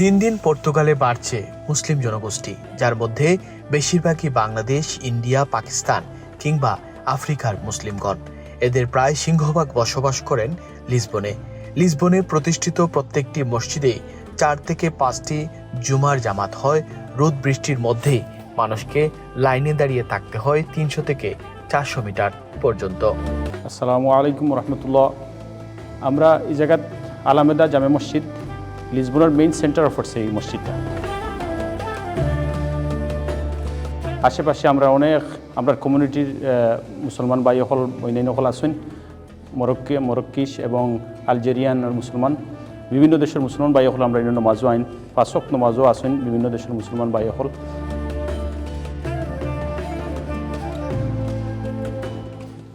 দিন দিন পর্তুগালে বাড়ছে মুসলিম জনগোষ্ঠী, যার মধ্যে বেশিরভাগই বাংলাদেশ, ইন্ডিয়া, পাকিস্তান কিংবা আফ্রিকার মুসলিমগণ। এদের প্রায় সিংহভাগ বসবাস করেন লিসবনে। লিসবনে প্রতিষ্ঠিত প্রত্যেকটি মসজিদেই 4 থেকে 5টি জুমার জামাত হয়। রোদ বৃষ্টির মধ্যেই মানুষকে লাইনে দাঁড়িয়ে থাকতে হয় 300 থেকে 400 মিটার পর্যন্ত। আসসালামু আলাইকুম রহমতুল্লাহ। আমরা এই জায়গাত আলামেদা জামে মসজিদ, লিসবনের মেইন সেন্টার পড়ছে এই মসজিদটা। আশেপাশে আমরা কমিউনিটির মুসলমান ভাই হল অন্যান্য হল আছেন, মরক্কিশ এবং আলজেরিয়ান মুসলমান, বিভিন্ন দেশের মুসলমান ভাই হল আমরা অন্যান্য নমাজও আইন 5 ওয়াক্ত নমাজও আছেন বিভিন্ন দেশের মুসলমান ভাই হল।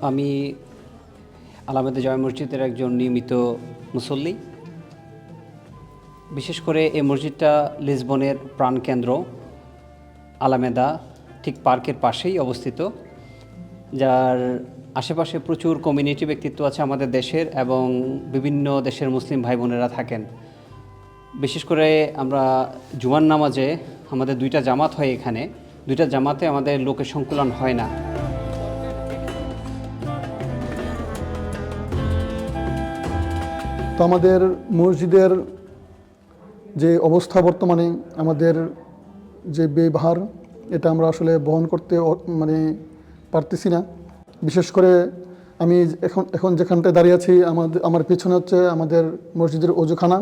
আমি আলামেদা জামে মসজিদের একজন নিয়মিত মুসল্লি। বিশেষ করে এই মসজিদটা লিসবনের প্রাণকেন্দ্র আলামেদা, ঠিক পার্কের পাশেই অবস্থিত, যার আশেপাশে প্রচুর কমিউনিটি ব্যক্তিত্ব আছে আমাদের দেশের এবং বিভিন্ন দেশের মুসলিম ভাই বোনেরা থাকেন। বিশেষ করে আমরা জুমার নামাজে আমাদের 2টা জামাত হয় এখানে, 2টা জামাতে আমাদের লোকের সংকুলন হয় না। তো আমাদের মসজিদের যে অবস্থা বর্তমানে, আমাদের যে ব্যয়ভার, এটা আমরা আসলে বহন করতে পারতেছি না। বিশেষ করে আমি এখন যেখানটায় দাঁড়িয়ে আছি, আমার পিছনে হচ্ছে আমাদের মসজিদের ওযুখানা।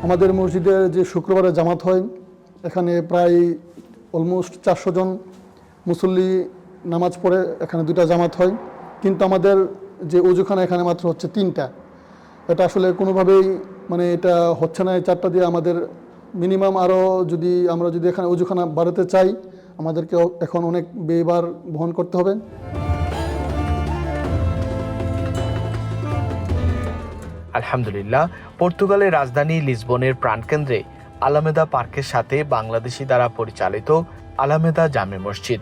আমাদের মসজিদের যে শুক্রবারে জামাত হয়, এখানে প্রায় অলমোস্ট 400 জন মুসল্লি নামাজ পড়ে। এখানে 2টা জামাত হয়, কিন্তু আমাদের যে ওযুখানা এখানে মাত্র হচ্ছে 3টা। এটা আসলে কোনোভাবেই এটা হচ্ছে না। এই 4টা দিয়ে আমাদের মিনিমাম আরও আমরা যদি এখানে ওযুখানা বাড়াতে চাই, আমাদেরকে এখন অনেক ব্যয়ভার বহন করতে হবে। আলহামদুলিল্লাহ, পর্তুগালের রাজধানী লিসবনের প্রাণকেন্দ্রে আলামেদা পার্কের সাথে বাংলাদেশি দ্বারা পরিচালিত আলামেদা জামে মসজিদ।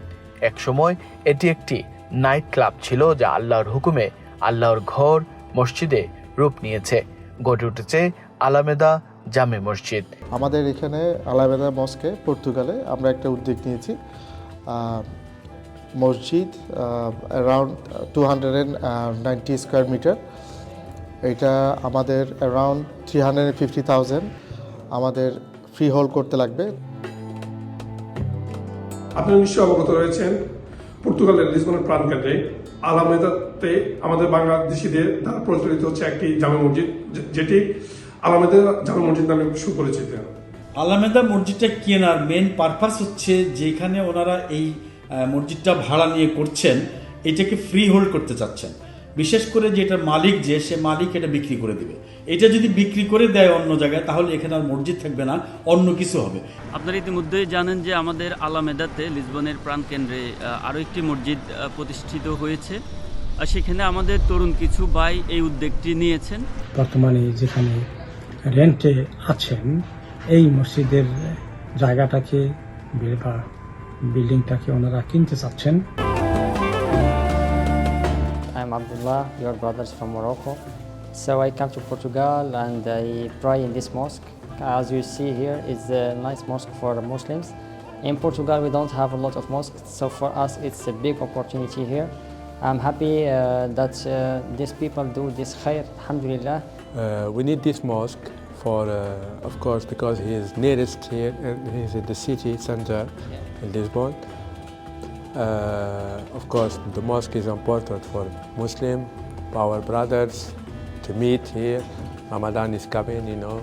একসময় এটি একটি নাইট ক্লাব ছিল, যা আল্লাহর হুকুমে আল্লাহর ঘর মসজিদে রূপ নিয়েছে। গড়ে উঠেছে আলামেদা জামে মসজিদ। আমাদের এখানে আলামেদা মস্কে পর্তুগালে আমরা একটা উদ্যোগ নিয়েছি। মসজিদ অ্যারাউন্ড 290 স্কোয়ার মিটার। এটা আমাদের অ্যারাউন্ড 350,000 আমাদের ফ্রি হোল্ড করতে লাগবে। আপনারা নিশ্চয়ই অবগত রয়েছেন, পর্তুগালের লিসবনের প্রাণকেন্দ্রে আলামেদাতে আমাদের বাংলাদেশিদের দ্বারা পরিচালিত হচ্ছে একটি জামে মসজিদ, যেটি আলামেদা জামে মসজিদ নামে সুপরিচিত। আলামেদা মসজিদটা কেনার মেন পারপাস হচ্ছে, যেখানে ওনারা এই মসজিদটা ভাড়া নিয়ে করছেন, এটাকে ফ্রি হোল্ড করতে চাচ্ছেন। বিশেষ করে যে এটার মালিক, সে মালিক এটা বিক্রি করে দিবে। এটা যদি বিক্রি করে দেয় অন্য জায়গায়, তাহলে এখানে আর মসজিদ থাকবে না, অন্য কিছু হবে। আপনারা ইতিমধ্যেই জানেন যে আমাদের আলামেদাতে লিসবনের প্রাণকেন্দ্রে আরও একটি মসজিদ প্রতিষ্ঠিত হয়েছে। আর সেখানে আমাদের তরুণ কিছু ভাই এই উদ্যোগটি নিয়েছেন। বর্তমানে যেখানে রেন্টে আছেন, এই মসজিদের জায়গাটাকে বা বিল্ডিংটাকে ওনারা কিনতে চাচ্ছেন। I'm Abdullah, your brothers from Morocco. So I come to Portugal and I pray in this mosque. As you see here, it's a nice mosque for Muslims. In Portugal, we don't have a lot of mosques, so for us, it's a big opportunity here. I'm happy that these people do this khair, alhamdulillah. We need this mosque for, of course, because he is nearest here, and he's in the city center in Lisbon. Of course, the mosque is important for Muslim, our brothers, to meet here. Ramadan is coming, you know.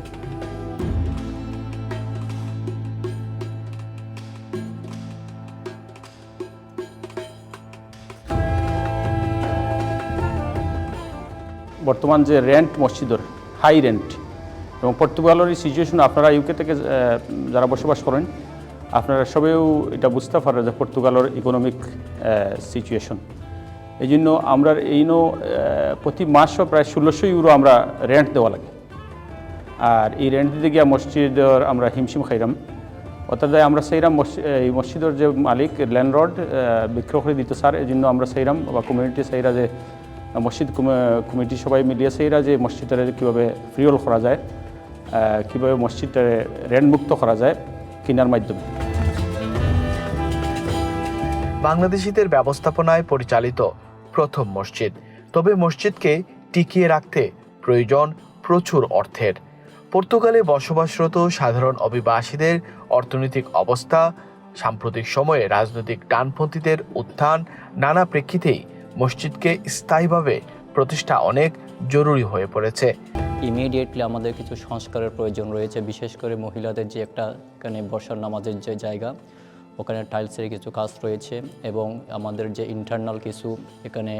বর্তমান যে rent মসজিদের high rent, এবং পর্তুগালের এই situation আপনারা UK থেকে যারা বসবাস করেন, আপনারা সবেও এটা বুঝতে পারেন যে পর্তুগালের ইকোনমিক সিচুয়েশন। এই জন্য আমরা প্রতি মাসও প্রায় 1600 ইউরো আমরা রেন্ট দেওয়া লাগে। আর এই রেন্ট দিতে গিয়ে মসজিদের আমরা হিমশিম খাইরাম। অর্থাৎ আমরা সেইরাম এই মসজিদের যে মালিক ল্যান্ডলর্ড বিক্রয় করে দিতে স্যার, এই জন্য আমরা সেইরাম বা কমিউনিটি সেইরা যে মসজিদ কমিটি সবাই মিলিয়েছে এরা যে মসজিদটা কীভাবে ফ্রি হোল্ড করা যায়, কীভাবে মসজিদটা রেন্ট মুক্ত করা যায় কিনার মাধ্যমে। বাংলাদেশিদের ব্যবস্থাপনায় পরিচালিত প্রথম মসজিদ, তবে মসজিদকে টিকিয়ে রাখতে প্রয়োজন প্রচুর অর্থের। পর্তুগালে বসবাসরত সাধারণ অভিবাসীদের অর্থনৈতিক অবস্থা, সাম্প্রতিক সময়ে রাজনৈতিক ডানপন্থীদের উত্থান, নানা প্রেক্ষিতেই মসজিদকে স্থায়ীভাবে প্রতিষ্ঠা অনেক জরুরি হয়ে পড়েছে। ইমিডিয়েটলি আমাদের কিছু সংস্কারের প্রয়োজন রয়েছে, বিশেষ করে মহিলাদের যে একটা এখানে বসার নামাজের যে জায়গা, ওখানে টাইলসের কিছু কাজ রয়েছে এবং আমাদের যে ইন্টারনাল কিছু এখানে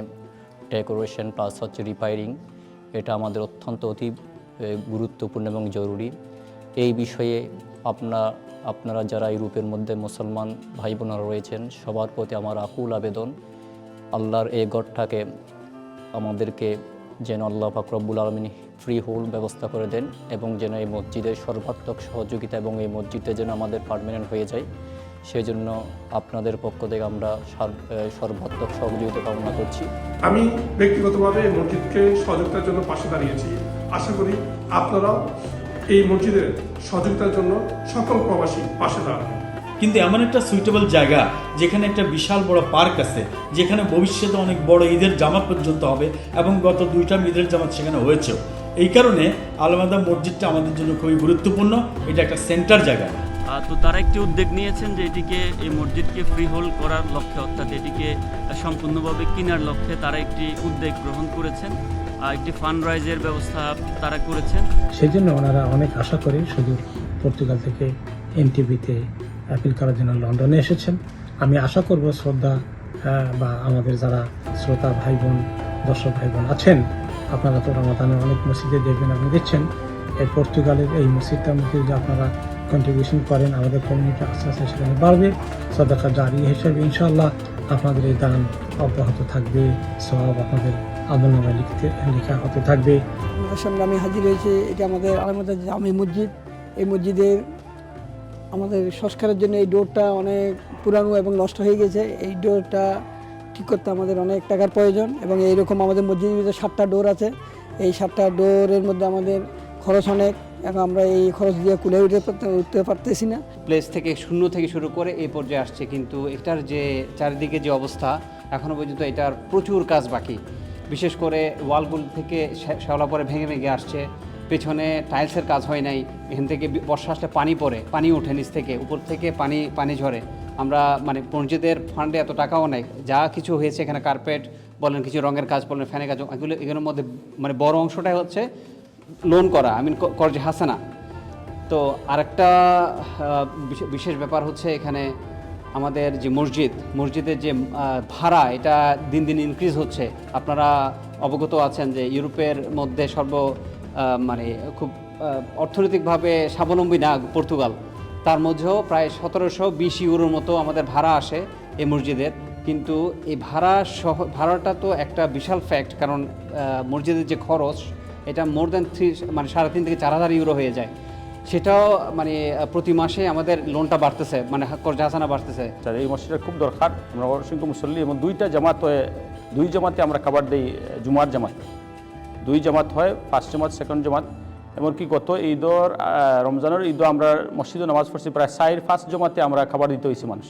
ডেকোরেশন প্লাস হচ্ছে রিপেয়ারিং, এটা আমাদের অত্যন্ত অতি গুরুত্বপূর্ণ এবং জরুরি। এই বিষয়ে আপনারা যারা ইউরোপের মধ্যে মুসলমান ভাই বোনেরা রয়েছেন সবার প্রতি আমার আকুল আবেদন, আল্লাহর এই গড়টাকে আমাদেরকে যেন আল্লাহ পাক রব্বুল আলামিন ফ্রি হোল্ড ব্যবস্থা করে দেন এবং যেন এই মসজিদের সর্বাত্মক সহযোগিতা এবং এই মসজিদটা যেন আমাদের পার্মানেন্ট হয়ে যায়, সেজন্য আপনাদের পক্ষ থেকে আমরা সর্বাত্মক সহযোগিতা কামনা করছি। আমি ব্যক্তিগতভাবে মসজিদকে সহযোগিতার জন্য পাশে দাঁড়িয়েছি। আশা করি আপনারাও এই মসজিদের সহযোগিতার জন্য সকল প্রবাসী পাশে দাঁড়াবেন। কিন্তু এমন একটা সুইটেবল জায়গা যেখানে একটা বিশাল বড় পার্ক আছে, যেখানে ভবিষ্যতে অনেক বড় ঈদের জামাত পর্যন্ত হবে এবং গত 2টা ঈদের জামাত সেখানে হয়েছেও। এই কারণে আলমেদা মসজিদটা আমাদের জন্য খুবই গুরুত্বপূর্ণ, এটা একটা সেন্টার জায়গা। তো তারা একটি উদ্যোগ নিয়েছেন যে এটিকে এই মসজিদকে ফ্রি হোল্ড করার লক্ষ্যে, অর্থাৎ এটিকে সম্পূর্ণভাবে কেনার লক্ষ্যে তারা একটি উদ্যোগ গ্রহণ করেছেন, একটি ফান্ড রাইজের ব্যবস্থা তারা করেছেন। সেই জন্য ওনারা অনেক আশা করে সুদূর পর্তুগাল থেকে এনটিভিতে অ্যাপিল করার জন্য লন্ডনে এসেছেন। আমি আশা করব শ্রদ্ধা বা আমাদের যারা শ্রোতা ভাই বোন, দর্শক ভাই বোন আছেন, আপনারা তো রমাদানের অনেক মসজিদে দেখবেন, আপনি দেখছেন এই পর্তুগালের এই মসজিদটার মধ্যে যদি আপনারা কন্ট্রিবিউশন করেন, আমাদের কমিউনিটি আস্তে আস্তে সেখানে বাড়বে। সাদাকা জারিয়া হিসেবে ইনশাআল্লাহ আপনাদের এই দান অব্যাহত থাকবে, সওয়াব আপনাদের আমলনামায় লেখা হতে থাকবে। আমাদের সামনে আমি হাজির হয়েছি, এটা আমাদের আলমেদা জামি মসজিদ। এই মসজিদের আমাদের সংস্কারের জন্য এই ডোরটা অনেক পুরানো এবং নষ্ট হয়ে গেছে। এই ডোরটা ঠিক করতে আমাদের অনেক টাকার প্রয়োজন এবং এইরকম আমাদের মসজিদের ভিতরে 7টা ডোর আছে। এই 7টা ডোরের মধ্যে আমাদের খরচ অনেক এবং আমরা এই খরচ দিয়ে কুলে উঠতে পারতেছি না। প্লেস থেকে শূন্য থেকে শুরু করে এই পর্যায়ে আসছে, কিন্তু এটার যে চারিদিকে যে অবস্থা এখনও পর্যন্ত এটার প্রচুর কাজ বাকি। বিশেষ করে ওয়ালগুলো থেকে শ্যাওলা পরে ভেঙে ভেঙে আসছে, পেছনে টাইলসের কাজ হয় নাই, এখান থেকে বর্ষা আসলে পানি পড়ে, পানি ওঠে নিচ থেকে, উপর থেকে পানি ঝরে। আমরা মানে মসজিদের ফান্ডে এত টাকাও নেই, যা কিছু হয়েছে এখানে কার্পেট বলেন, কিছু রঙের কাজ বলেন, ফ্যানের কাজ, এগুলোর মধ্যে মানে বড় অংশটাই হচ্ছে লোন করা, কর্জে হাসানা। তো আরেকটা বিশেষ ব্যাপার হচ্ছে এখানে আমাদের যে মসজিদের যে ভাড়া, এটা দিন দিন ইনক্রিজ হচ্ছে। আপনারা অবগত আছেন যে ইউরোপের মধ্যে মানে খুব অর্থনৈতিকভাবে স্বাবলম্বী না পর্তুগাল, তার মধ্যেও প্রায় 1720 ইউরোর মতো আমাদের ভাড়া আসে এই মসজিদের। কিন্তু এই ভাড়াটা তো একটা বিশাল ফ্যাক্ট, কারণ মসজিদের যে খরচ এটা মোর দ্যান 3.5 থেকে 4,000 ইউরো হয়ে যায়। সেটাও মানে প্রতি মাসে আমাদের লোনটা বাড়তেছে, মানে কর্জা হাসানা বাড়তেছে। এই মসজিদটা খুব দরকার। আমরা অসংখ্য মুসল্লি এবং 2টা জামাত হয়, 2 জামাতে আমরা খাবার দিই। জুমার জামাত 2 জামাত হয়, ফার্স্ট জামাত, সেকেন্ড জামাত। এমনকি গত ঈদর রমজানের ঈদও আমরা মসজিদে নামাজ পড়ছি, প্রায় 4-5 জমাতে আমরা খাবার দিতে হয়েছি মানুষ।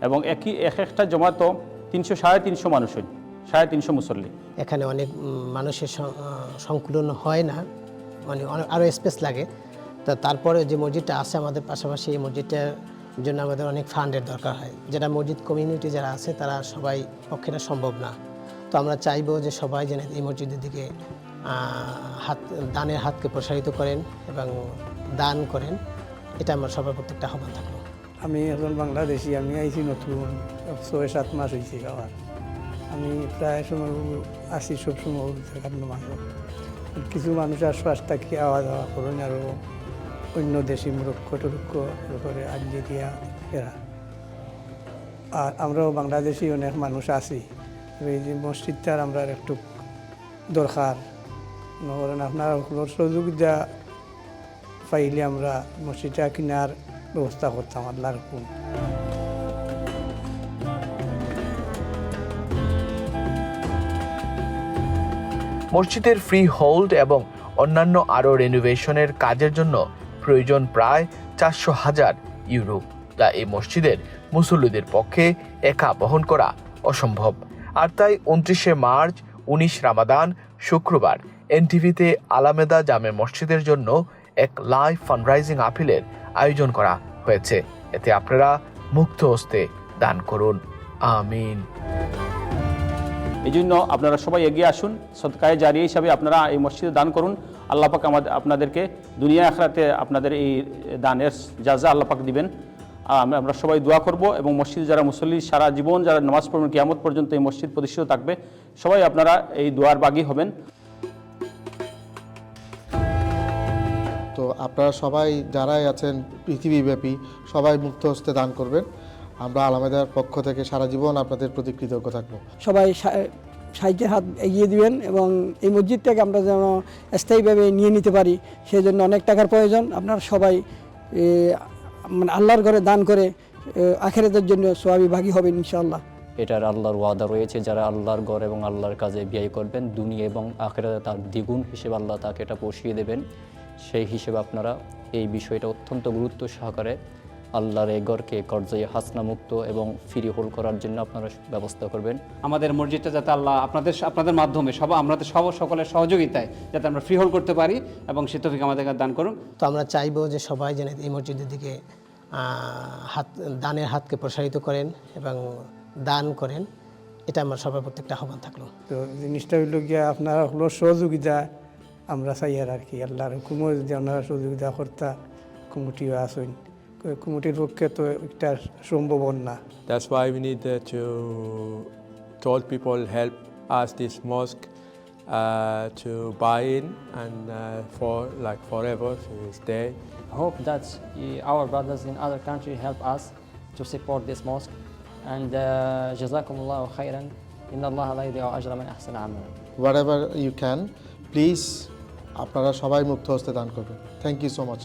এবং একটা জমাতও 300-350 মানুষ হয়, 350 মুসল্লি। এখানে অনেক মানুষের সংকুলন হয় না, মানে আরও স্পেস লাগে। তো তারপরে যে মসজিদটা আছে আমাদের পাশাপাশি, এই মসজিদটার জন্য আমাদের অনেক ফান্ডের দরকার হয়, যেটা মসজিদ কমিউনিটি যারা আছে তারা সবাই পক্ষে সম্ভব না। তো আমরা চাইবো যে সবাই যেন এই মসজিদের দিকে দানের হাতকে প্রসারিত করেন এবং দান করেন, এটা আমার সবার প্রত্যেকটা আহ্বান থাকলো। আমি একজন বাংলাদেশি, আমি আইছি নতুন 6-7 মাস হয়েছি আবার। আমি প্রায় সময় আসি, সব সময় মানুষ, কিছু মানুষ আশ্বাস থাকি আওয়া যাওয়া করেন, আরও অন্য দেশি মুরক্ষ করে আলজেরিয়া এরা। আর আমরাও বাংলাদেশি অনেক মানুষ আছি। এই যে মসজিদটার আমরা একটু দরকার নকরেন, আপনার সহযোগিতা পাইলে আমরা মসজিদটা কেনার ব্যবস্থা করতাম। আল্লাহর হুকুম। মসজিদের ফ্রি হোল্ড এবং অন্যান্য আরও রেনোভেশনের কাজের জন্য প্রয়োজন প্রায় 400,000 ইউরো, যা এই মসজিদের মুসল্লিদের পক্ষে একা বহন করা অসম্ভব। আর তাই 29শে মার্চ 19 রামাদান শুক্রবার এনটিভিতে আলামেদা জামে মসজিদের জন্য এক লাইভ ফান্ডরাইজিং আপিলের আয়োজন করা হয়েছে। এতে আপনারা মুক্ত হস্তে দান করুন। আমিন। এই জন্য আপনারা সবাই এগিয়ে আসুন, সদকায়ে জারিয়া হিসাবে আপনারা এই মসজিদে দান করুন। আল্লাহ পাক আপনাদেরকে দুনিয়া আখিরাতে আপনাদের এই দানের জাযা আল্লাহ পাক দিবেন। আমরা সবাই দোয়া করব এবং মসজিদে যারা মুসল্লি সারা জীবন যারা নামাজ পড়বেন কিয়ামত পর্যন্ত এই মসজিদ প্রতিষ্ঠিত থাকবে, সবাই আপনারা এই দোয়ার বাগী হবেন। তো আপনারা সবাই যারাই আছেন পৃথিবীব্যাপী সবাই মুক্ত হস্তে দান করবেন। আমরা আলামেদার পক্ষ থেকে সারা জীবন আপনাদের প্রতি কৃতজ্ঞ থাকবো। সবাই সাহায্যের হাত এগিয়ে দিবেন এবং এই মসজিদটাকে আমরা যেন স্থায়ীভাবে নিয়ে নিতে পারি, সেই জন্য অনেক টাকার প্রয়োজন। আপনারা সবাই মানে আল্লাহর ঘরে দান করে আখিরাতের জন্য সওয়াবী ভাগী হবেন ইনশাআল্লাহ। এটার আল্লাহর ওয়াদা রয়েছে, যারা আল্লাহর ঘর এবং আল্লাহর কাজে ব্যয় করবেন দুনিয়া এবং আখিরাতে তার দ্বিগুণ হিসেবে আল্লাহ তাকে এটা পৌঁছিয়ে দেবেন। সেই হিসেবে আপনারা এই বিষয়টা অত্যন্ত গুরুত্ব সহকারে আল্লাহর এই ঘরকে কর্জাই হাসনা মুক্ত এবং ফ্রি হোল্ড করার জন্য আপনারা ব্যবস্থা করবেন। আমাদের মসজিদটা যাতে আল্লাহ আপনাদের মাধ্যমে আমাদের সকলের সহযোগিতায় যাতে আমরা ফ্রি হোল্ড করতে পারি এবং সে তৌফিক আমাদেরকে দান করুন। তো আমরা চাইবো যে সবাই যেন এই মসজিদের দিকে দানের হাতকে প্রসারিত করেন এবং দান করেন, এটা আমার সবার প্রত্যেকটা আহ্বান থাকলো। তো জিনিসটা হইল গিয়া আপনারা হলো সহযোগিতা আমরা চাই আর কি, আল্লাহর হুকুমও যে আপনারা সহযোগিতা কর্তা কমিটিও আসুন, কমিটির পক্ষে তো একটা সম্ভব না। That's why we need to told people help us this mosque to buy in and for like forever to stay. Hope that our brothers in other countries help us to support this mosque, and jazakumullahu khairan, inna Allah la yudhi'u ajra man ahsana amala. Whatever you can, please আপনারা সবাই মুক্ত হস্তে দান করবেন। Thank you so much.